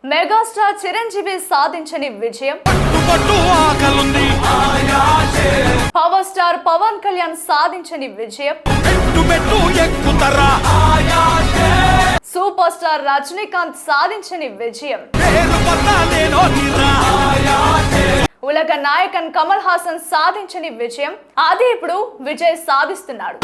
Megastar Chiranjeevi సాధించని విజయం, power star Pawan Kalyan సాధించని విజయం, super star Rajinikanth సాధించని విజయం, ఉలగ నాయకన్ కమల్ హాసన్ సాధించని విజయం, అది ఇప్పుడు విజయ్ సాధిస్తున్నాడు.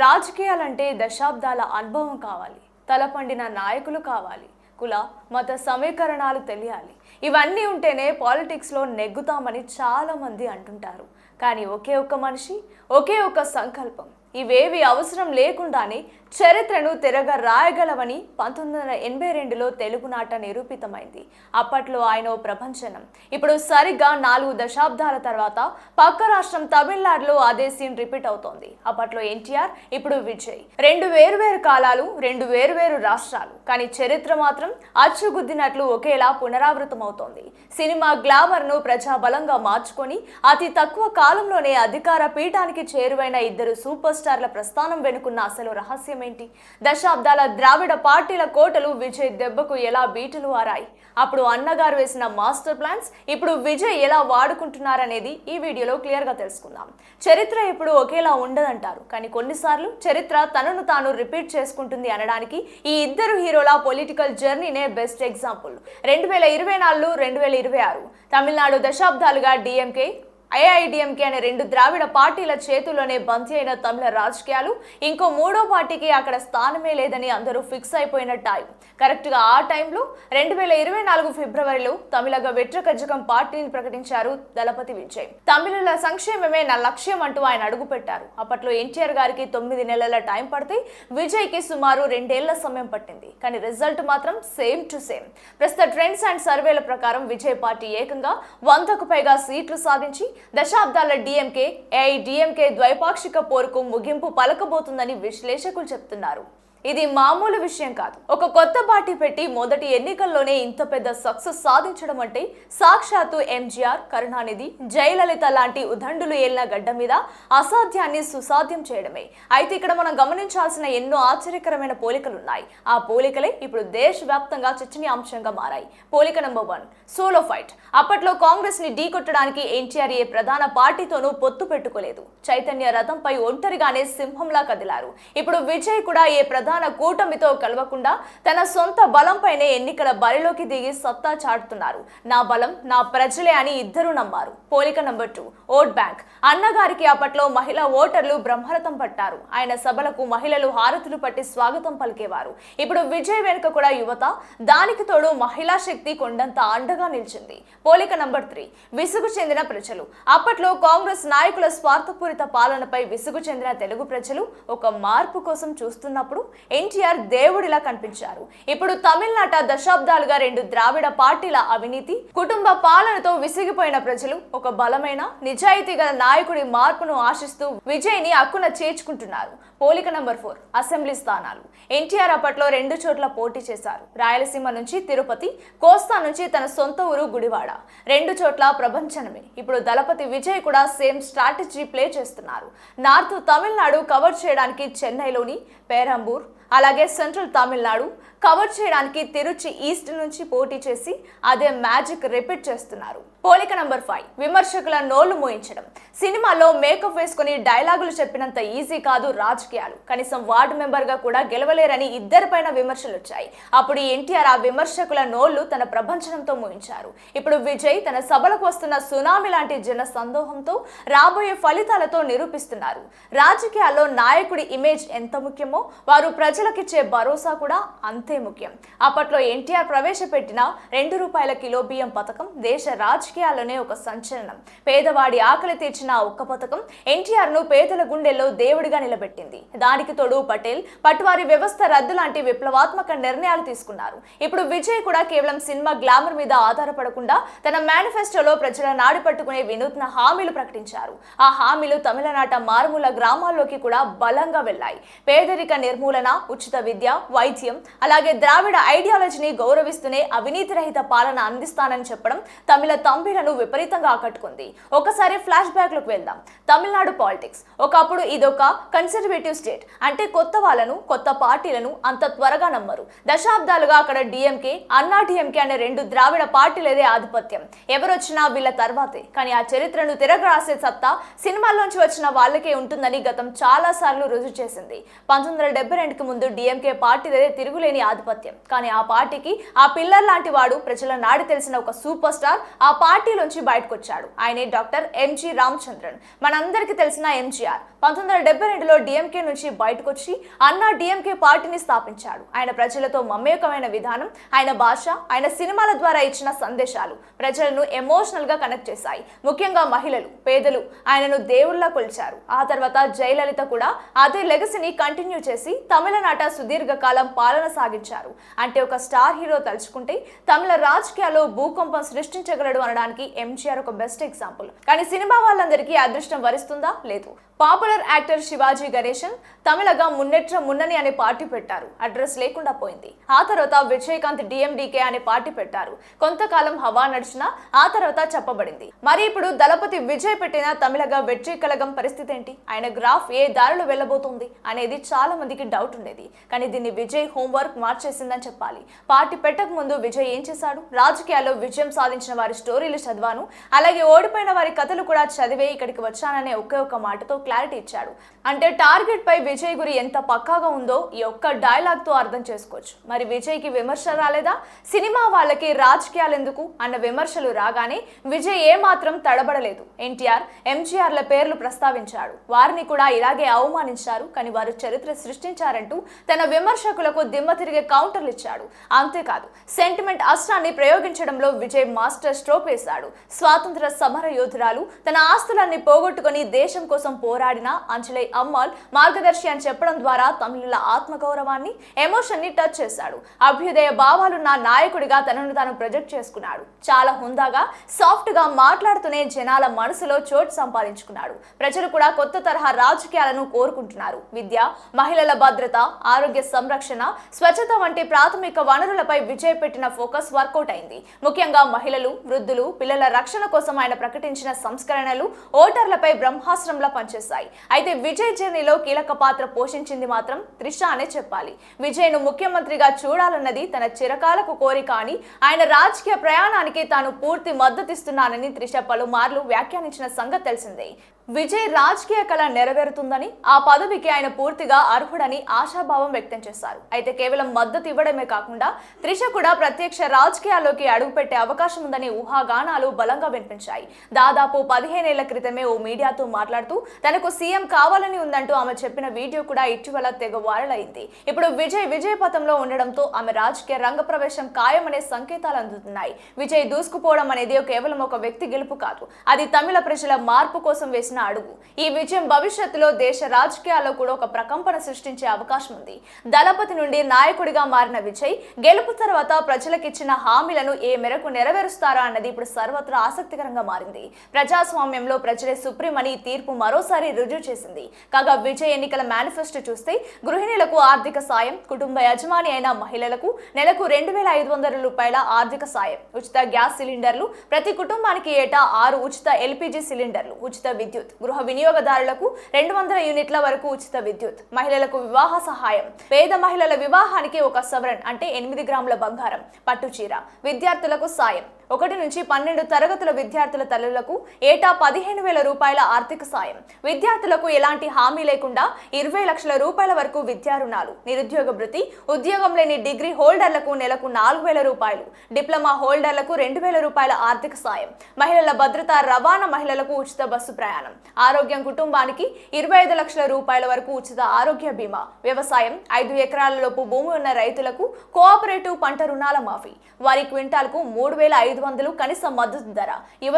రాజకీయాలంటే దశాబ్దాల అనుభవం కావాలి, తలపండిన నాయకులు కావాలి, కుల మత సమీకరణాలు తెలియాలి. ఇవన్నీ ఉంటేనే పాలిటిక్స్లో నెగ్గుతామని చాలా మంది అంటుంటారు. కానీ ఒకే ఒక్క మనిషి, ఒకే ఒక్క సంకల్పం, ఇవేవి అవసరం లేకుండానే చరిత్రను తిరగ రాయగలవని 1982లో తెలుగునాట నిరూపితమైంది. అప్పట్లో ఆయన ఓ ప్రపంచనం. ఇప్పుడు సరిగ్గా 4 దశాబ్దాల తర్వాత పక్క రాష్ట్రం తమిళనాడులో అదే సీన్ రిపీట్ అవుతోంది. అప్పట్లో ఎన్టీఆర్, ఇప్పుడు విజయ్. 2 వేర్వేరు కాలాలు, 2 వేర్వేరు రాష్ట్రాలు, కానీ చరిత్ర మాత్రం అచ్చుగుద్దినట్లు ఒకేలా పునరావృతం అవుతోంది. సినిమా గ్లామర్ ను ప్రజాబలంగా మార్చుకొని అతి తక్కువ కాలంలోనే అధికార పీఠానికి చేరువైన 2 సూపర్ స్టార్ల ప్రస్థానం వెనుకున్న అసలు రహస్యం ఏంటి? దశాబ్దాల ద్రావిడ పార్టీల కోటలు విజయ్ దెబ్బకు ఎలా బీటులు ఆరాయి? అప్పుడు అన్నగారు వేసిన మాస్టర్ ప్లాన్స్ ఇప్పుడు విజయ్ ఎలా వాడుకుంటున్నారనేది ఈ వీడియోలో క్లియర్ గా తెలుసుకుందాం. చరిత్ర ఎప్పుడు ఒకేలా ఉండదంటారు, కానీ కొన్నిసార్లు చరిత్ర తనను తాను రిపీట్ చేసుకుంటుంది అనడానికి ఈ 2 హీరోల పొలిటికల్ జర్నీనే బెస్ట్ ఎగ్జాంపుల్. 2024, 2026 తమిళనాడు దశాబ్దాలుగా డిఎంకే, ఏఐడిఎంకే అనే 2 ద్రావిడ పార్టీల చేతుల్లోనే బందీ అయిన తమిళ రాజకీయాలు ఇంకో 3వ పార్టీకి అక్కడ స్థానమే లేదని అందరూ ఫిక్స్ అయిపోయిన టైం. కరెక్ట్ గా ఆ టైంలో 2024 ఫిబ్రవరిలో తమిళగ వెట్రకజకం పార్టీని ప్రకటించారు దళపతి విజయ్. తమిళుల సంక్షేమమే నా లక్ష్యం అంటూ ఆయన అడుగుపెట్టారు. అప్పట్లో ఎన్టీఆర్ గారికి 9 నెలల టైం పడితే విజయ్ కి సుమారు 2 ఏళ్ల సమయం పట్టింది. కానీ రిజల్ట్ మాత్రం సేమ్ టు సేమ్. ప్రస్తుత ట్రెండ్స్ అండ్ సర్వేల ప్రకారం విజయ్ పార్టీ ఏకంగా 100కు పైగా సీట్లు సాధించి దశాబ్దాల డిఎంకే, ఏఐడిఎంకే ద్వైపాక్షిక పోరుకు ముగింపు పలకబోతుందని విశ్లేషకులు చెప్తున్నారు. ఇది మామూలు విషయం కాదు. ఒక కొత్త పార్టీ పెట్టి మొదటి ఎన్నికల్లోనే ఇంత పెద్ద సక్సెస్ సాధించడం అంటే సాక్షాత్తు ఎంజీఆర్, కరుణానిధి, జయలలిత లాంటి ఉదండులు ఏలిన గడ్డ మీద అసాధ్యాన్ని సుసాధ్యం చేయడమే. అయితే ఇక్కడ మనం గమనించాల్సిన ఎన్నో ఆశ్చర్యకరమైన పోలికలున్నాయి. ఆ పోలికలే ఇప్పుడు దేశవ్యాప్తంగా చర్చనీయాంశంగా మారాయి. పోలిక నెంబర్ 1, సోలో ఫైట్. అప్పట్లో కాంగ్రెస్ ని ఢీకొట్టడానికి ఎన్టీఆర్ ఏ ప్రధాన పార్టీతోనూ పొత్తు పెట్టుకోలేదు. చైతన్య రథంపై ఒంటరిగానే సింహంలా కదిలారు. ఇప్పుడు విజయ్ కూడా ఏ ప్రధాన కూటమితో కలవకుండా తన సొంత బలంపైనే ఎన్నికల బరిలోకి దిగి సత్తా చాటుతున్నారు. నా బలం నా ప్రజలే అని ఇద్దరు నమ్మారు. పోలిక నెంబర్ 2, ఓట్ బ్యాంక్. అన్నగారికి అప్పట్లో మహిళా ఓటర్లు బ్రహ్మరథం పట్టారు. ఆయన సభలకు మహిళలు హారతులు పట్టి స్వాగతం పలికేవారు. ఇప్పుడు విజయ్ వెనుక కూడా యువత, దానికి తోడు మహిళా శక్తి కొండంత అండగా నిలిచింది. పోలిక నెంబర్ 3, విసుగు చెందిన ప్రజలు. అప్పట్లో కాంగ్రెస్ నాయకుల స్వార్థపూరిత పాలనపై విసుగు చెందిన తెలుగు ప్రజలు ఒక మార్పు కోసం చూస్తున్నప్పుడు ఎన్టీఆర్ దేవుడిలా కనిపించారు. ఇప్పుడు తమిళనాట దశాబ్దాలుగా 2 ద్రావిడ పార్టీల అవినీతి, కుటుంబ పాలనతో విసిగిపోయిన ప్రజలు ఒక బలమైన నిజాయితీ గల నాయకుడి మార్పును ఆశిస్తూ విజయ్ ని హక్కున చేర్చుకుంటున్నారు. పోలిక నెంబర్ 4, అసెంబ్లీ స్థానాలు. ఎన్టీఆర్ అప్పట్లో 2 చోట్ల పోటీ చేశారు. రాయలసీమ నుంచి తిరుపతి, కోస్తా నుంచి తన సొంత ఊరు గుడివాడ. 2 చోట్ల ప్రపంచనమే. ఇప్పుడు దళపతి విజయ్ కూడా సేమ్ స్ట్రాటజీ ప్లే చేస్తున్నారు. నార్త్ తమిళనాడు కవర్ చేయడానికి చెన్నైలోని పేరంబూర్, అలాగే సెంట్రల్ తమిళనాడు కవర్ చేయడానికి తిరుచి ఈస్ట్ నుంచి పోటీ చేసి అదే మ్యాజిక్ రిపీట్ చేస్తున్నారు. పోలిక నెంబర్ 5, విమర్శకుల నోళ్లు మోయించడం. సినిమాలో మేకప్ వేసుకుని డైలాగులు చెప్పినంత ఈజీ కాదు రాజకీయాలు. కనీసం వార్డు మెంబర్ గా కూడా గెలవలేరని ఇద్దరిపైన విమర్శలు వచ్చాయి. అప్పుడు ఎన్టీఆర్ ఆ విమర్శకుల నోళ్లు తన ప్రభంజనంతో మోయించారు. ఇప్పుడు విజయ్ తన సభలకు వస్తున్న సునామీ లాంటి జన సందోహంతో రాబోయే ఫలితాలతో నిరూపిస్తున్నారు. రాజకీయాల్లో నాయకుడి ఇమేజ్ ఎంత ముఖ్యమో వారు ప్రజలకిచ్చే భరోసా కూడా అంతే ముఖ్యం. అప్పట్లో ఎన్టీఆర్ ప్రవేశపెట్టిన ₹2 కిలో బియ్యం పథకం దేశ రాజకీయాల్లోనే ఒక సంచలనం. పేదవాడి ఆకలి తీర్చిన ఒక్క పథకం ఎన్టీఆర్ ను పేదల గుండెల్లో దేవుడిగా నిలబెట్టింది. దానికి తోడు పటేల్, పట్వారీ వ్యవస్థ రద్దు లాంటి విప్లవాత్మక నిర్ణయాలు తీసుకున్నారు. ఇప్పుడు విజయ్ కూడా కేవలం సినిమా గ్లామర్ మీద ఆధారపడకుండా తన మేనిఫెస్టోలో ప్రజల నాడి పట్టుకునే వినూత్న హామీలు ప్రకటించారు. ఆ హామీలు తమిళనాట మారుమూల గ్రామాల్లోకి కూడా బలంగా వెళ్లాయి. పేదరిక నిర్మూలన, ఉచిత విద్య, వైద్యం, అలాగే ద్రావిడ ఐడియాలజీని గౌరవిస్తూనే అవినీతి రహిత పాలన అందిస్తానని చెప్పడం తమిళ తంబి గంభీరను విపరీతంగా ఆకట్టుకుంది. ఒకసారి ఫ్లాష్ బ్యాక్ లోకి వెళ్దాం. తమిళనాడు పాలిటిక్స్ ఒకప్పుడు ఇదొక కన్సర్వేటివ్ స్టేట్. అంటే కొత్త వాళ్ళను, కొత్త పార్టీలను అంత త్వరగా నమ్మరు. దశాబ్దాలుగా అక్కడ డిఎంకే, అన్నా డిఎంకే అనే రెండు ద్రావిడ పార్టీలదే ఆధిపత్యం. ఎవరొచ్చినా వీళ్ళ తర్వాతే. కానీ ఆ చరిత్రను తిరగరాసే సత్తా సినిమాల్లోంచి వచ్చిన వాళ్ళకే ఉంటుందని గతం చాలా సార్లు రుజువు చేసింది. 1972కి ముందు డిఎంకే పార్టీలదే తిరుగులేని ఆధిపత్యం. కానీ ఆ పార్టీకి ఆ పిల్లర్ లాంటి వాడు, ప్రజల నాడి తెలిసిన ఒక సూపర్ స్టార్ ఆ పార్టీలోంచి బయటకొచ్చాడు. ఆయనే డాక్టర్ ఎంజి రామచంద్రన్. మనందరికీ తెలిసిన ఎంజీఆర్ 1972లో డిఎంకే నుంచి బయటకొచ్చి అన్నా డిఎంకే పార్టీని స్థాపించాడు. ఆయన ప్రజలతో మమేకమైన విధానం, ఆయన భాష, ఆయన సినిమాల ద్వారా ఇచ్చిన సందేశాలు ప్రజలను ఎమోషనల్ గా కనెక్ట్ చేశాయి. ముఖ్యంగా మహిళలు, పేదలు ఆయనను దేవుళ్లా కొలిచారు. ఆ తర్వాత జయలలిత కూడా అదే లెగసీని కంటిన్యూ చేసి తమిళనాట సుదీర్ఘకాలం పాలన సాగించారు. అంటే ఒక స్టార్ హీరో తలుచుకుంటే తమిళ రాజకీయాల్లో భూకంపం సృష్టించగలడు అనడానికి ఎంజీఆర్ ఒక బెస్ట్ ఎగ్జాంపుల్. కానీ సినిమా వాళ్ళందరికీ అదృష్టం వరిస్తుందా? లేదు. పాపులర్ యాక్టర్ శివాజీ గణేశన్ తమిళగా మున్నెట్ర మున్నని అనే పార్టీ పెట్టారు. అడ్రస్ లేకుండా పోయింది. ఆ తర్వాత విజయకాంత్ డిఎండికే అనే పార్టీ పెట్టారు. కొంతకాలం హవా నడిచినా ఆ తర్వాత చెప్పబడింది. మరి ఇప్పుడు దళపతి విజయ్ పెట్టిన తమిళగా వెట్రి కలగం పరిస్థితి ఏంటి? ఆయన గ్రాఫ్ ఏ దారిలో వెళ్ళబోతుంది అనేది చాలా మందికి డౌట్ ఉండేది. కానీ దీన్ని విజయ్ హోంవర్క్ మార్చేసిందని చెప్పాలి. పార్టీ పెట్టక ముందు విజయ్ ఏం చేశాడు? రాజకీయాల్లో విజయం సాధించిన వారి స్టోరీలు చదివాను, అలాగే ఓడిపోయిన వారి కథలు కూడా చదివే ఇక్కడికి వచ్చాననే ఒకే ఒక మాటతో క్లారిటీ ఇచ్చాడు. అంటే టార్గెట్ పై విజయ్ గురి ఎంత పక్కాగా ఉందో ఈ ఒక్క డైలాగ్ తో అర్థం చేసుకోవచ్చు. మరి విజయ్ కి విమర్శ రాలేదా? సినిమా వాళ్ళకి రాజకీయాలు ఎందుకు అన్న విమర్శలు రాగానే విజయ్ ఏ మాత్రం తడబడలేదు. ఎన్టీఆర్, ఎంజీఆర్ల పేర్లు ప్రస్తావించాడు. వారిని కూడా ఇలాగే అవమానించారు. కానీ వారు చరిత్ర సృష్టించారంటూ తన విమర్శకులకు దిమ్మ తిరిగే కౌంటర్లు ఇచ్చాడు. అంతేకాదు, సెంటిమెంట్ అస్త్రాన్ని ప్రయోగించడంలో విజయ్ మాస్టర్ స్ట్రోక్ వేశాడు. స్వాతంత్ర సమర యోధురాలు తన ఆస్తులన్నీ పోగొట్టుకుని దేశం కోసం పోరాడిన అంజలి అమ్మాల్ మార్గదర్శి అని చెప్పడం ద్వారా తమిళుల ఆత్మగౌరవాన్ని, ఎమోషన్ ని టచ్ చేశాడు. అభ్యుదయ భావాలున్న నాయకుడిగా తనను తాను ప్రొజెక్ట్ చేసుకున్నాడు. చాలా హుందాగా, సాఫ్ట్ గా మాట్లాడుతూనే జనాల మనసులో చోటు సంపాదించుకున్నాడు. ప్రజలు కూడా కొత్త తరహా రాజకీయాలను కోరుకుంటున్నారు. విద్య, మహిళల భద్రత, ఆరోగ్య సంరక్షణ, స్వచ్ఛత వంటి ప్రాథమిక వనరులపై విజయ్ పెట్టిన ఫోకస్ వర్కౌట్ అయింది. ముఖ్యంగా మహిళలు, వృద్ధులు, పిల్లల రక్షణ కోసం ఆయన ప్రకటించిన సంస్కరణలు ఓటర్లపై బ్రహ్మాస్త్రంలా పనిచేశాయి. అయితే విజయ్ జర్నీలో కీలక పాత్ర పోషించింది మాత్రం త్రిష అనే చెప్పాలి. విజయ్ ను ముఖ్యమంత్రిగా చూడాలన్నది తన చిరకాలకు కోరిక అని, ఆయన రాజకీయ ప్రయాణానికి తాను పూర్తి మద్దతిస్తున్నానని త్రిష పలుమార్లు వ్యాఖ్యానించిన సంగతి తెలిసిందే. విజయ్ రాజకీయ కళ నెరవేరుతుందని, ఆ పదవికి ఆయన పూర్తిగా అర్హుడని ఆశాభావం వ్యక్తం చేశారు. అయితే కేవలం మద్దతు ఇవ్వడమే కాకుండా త్రిష కూడా ప్రత్యక్ష రాజకీయాల్లోకి అడుగుపెట్టే అవకాశం ఉందని ఊహాగానాలు బలంగా వినిపించాయి. దాదాపు 15 ఏళ్ల క్రితమే ఓ మీడియాతో మాట్లాడుతూ తనకు సీఎం కావాలని ఉందంటూ ఆమె చెప్పిన వీడియో కూడా ఇటీవల తెగ వైరల్ అయింది. ఇప్పుడు విజయ్ పథంలో ఉండడంతో ఆమె రాజకీయ రంగ ప్రవేశం ఖాయమనే సంకేతాలు అందుతున్నాయి. విజయ్ దూసుకుపోవడం అనేది కేవలం ఒక వ్యక్తి గెలుపు కాదు, అది తమిళ ప్రజల మార్పు కోసం వేసిన అడుగు. ఈ విజయం భవిష్యత్తులో దేశ రాజకీయాల్లో కూడా ఒక ప్రకంపన సృష్టించే అవకాశం ఉంది. దళపతి నుండి నాయకుడిగా మారిన విజయ్ గెలుపు తర్వాత ప్రజలకిచ్చిన హామీలను ఏ మేరకు నెరవేరుస్తారా అన్నది ఇప్పుడు సర్వత్రా ఆసక్తికరంగా మారింది. ప్రజాస్వామ్యంలో ప్రజలే సుప్రీం అని తీర్పు మరోసారి రుజువు చేసింది. కాగా విజయ్ ఎన్నికల మేనిఫెస్టో చూస్తే గృహిణులకు ఆర్థిక సాయం, కుటుంబ యజమాని అయిన మహిళలకు నెలకు 2500 రూపాయల ఆర్థిక సాయం, ఉచిత గ్యాస్ సిలిండర్లు, ప్రతి కుటుంబానికి ఏటా 6 ఉచిత ఎల్పీజీ సిలిండర్లు, ఉచిత విద్యుత్, గృహ వినియోగదారులకు 200 యూనిట్ల వరకు ఉచిత విద్యుత్, మహిళలకు వివాహ సహాయం, పేద మహిళల వివాహానికి 1 సవరన్ అంటే 8 గ్రాముల బంగారం, పట్టుచీర, విద్యార్థులకు సాయం, 1 నుంచి 12 తరగతుల విద్యార్థుల తల్లులకు ఏటా 15,000 రూపాయల ఆర్థిక సాయం, విద్యార్థులకు ఎలాంటి హామీ లేకుండా 20 లక్షల రూపాయల వరకు విద్యా రుణాలు, నిరుద్యోగ భృతి, ఉద్యోగం లేని డిగ్రీ హోల్డర్లకు నెలకు 4,000 రూపాయలు, డిప్లొమా హోల్డర్లకు 2,000 రూపాయల ఆర్థిక సాయం, మహిళల భద్రత, రవాణా మహిళలకు ఉచిత బస్సు ప్రయాణం, ఆరోగ్యం, కుటుంబానికి 25 లక్షల రూపాయల వరకు ఉచిత ఆరోగ్య బీమా, వ్యవసాయం, 5 ఎకరాలలోపు భూమి ఉన్న రైతులకు కోఆపరేటివ్ పంట రుణాల మాఫీ, వారి క్వింటాల్కు 3,500 కనీస మద్దతు ధర, యువ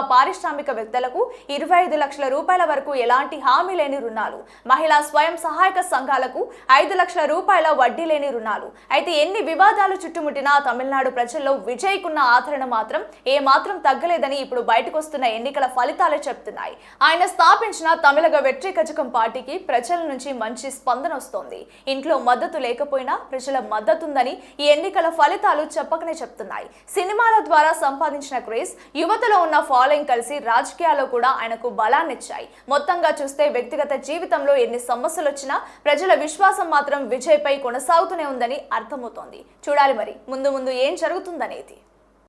పారిశ్రామికవేత్తలకు 25 లక్షల రూపాయల వరకు ఎలాంటి హామీ లేని రుణాలు, మహిళా స్వయం సహాయక సంఘాలకు 5 లక్షల రూపాయల వడ్డీ లేని రుణాలు. అయితే ఎన్ని వివాదాలు చుట్టుముట్టినా తమిళనాడు ప్రజల్లో విజయ్కున్న ఆదరణ మాత్రం ఏ మాత్రం తగ్గలేదని ఇప్పుడు బయటకు వస్తున్న ఎన్నికల ఫలితాలే చెప్తున్నాయి. ఆయన స్థాపించిన తమిళగ వెట్రి కజకం పార్టీకి ప్రజల నుంచి మంచి స్పందన వస్తోంది. ఇంట్లో మద్దతు లేకపోయినా ప్రజల మద్దతుందని ఈ ఎన్నికల ఫలితాలు చెప్పకనే చెప్తున్నాయి. చెప్తున్నాయి. సినిమాల ద్వారా సంపాదించిన క్రేజ్, యువతలో ఉన్న ఫాలోయింగ్ కలిసి రాజకీయాల్లో కూడా ఆయనకు బలాన్నిచ్చాయి. మొత్తంగా చూస్తే వ్యక్తిగత జీవితంలో ఎన్ని సమస్యలు వచ్చినా ప్రజల విశ్వాసం మాత్రం విజయ్ పై కొనసాగుతూనే ఉందని అర్థమవుతోంది. చూడాలి మరి ముందు ముందు ఏం జరుగుతుందనేది.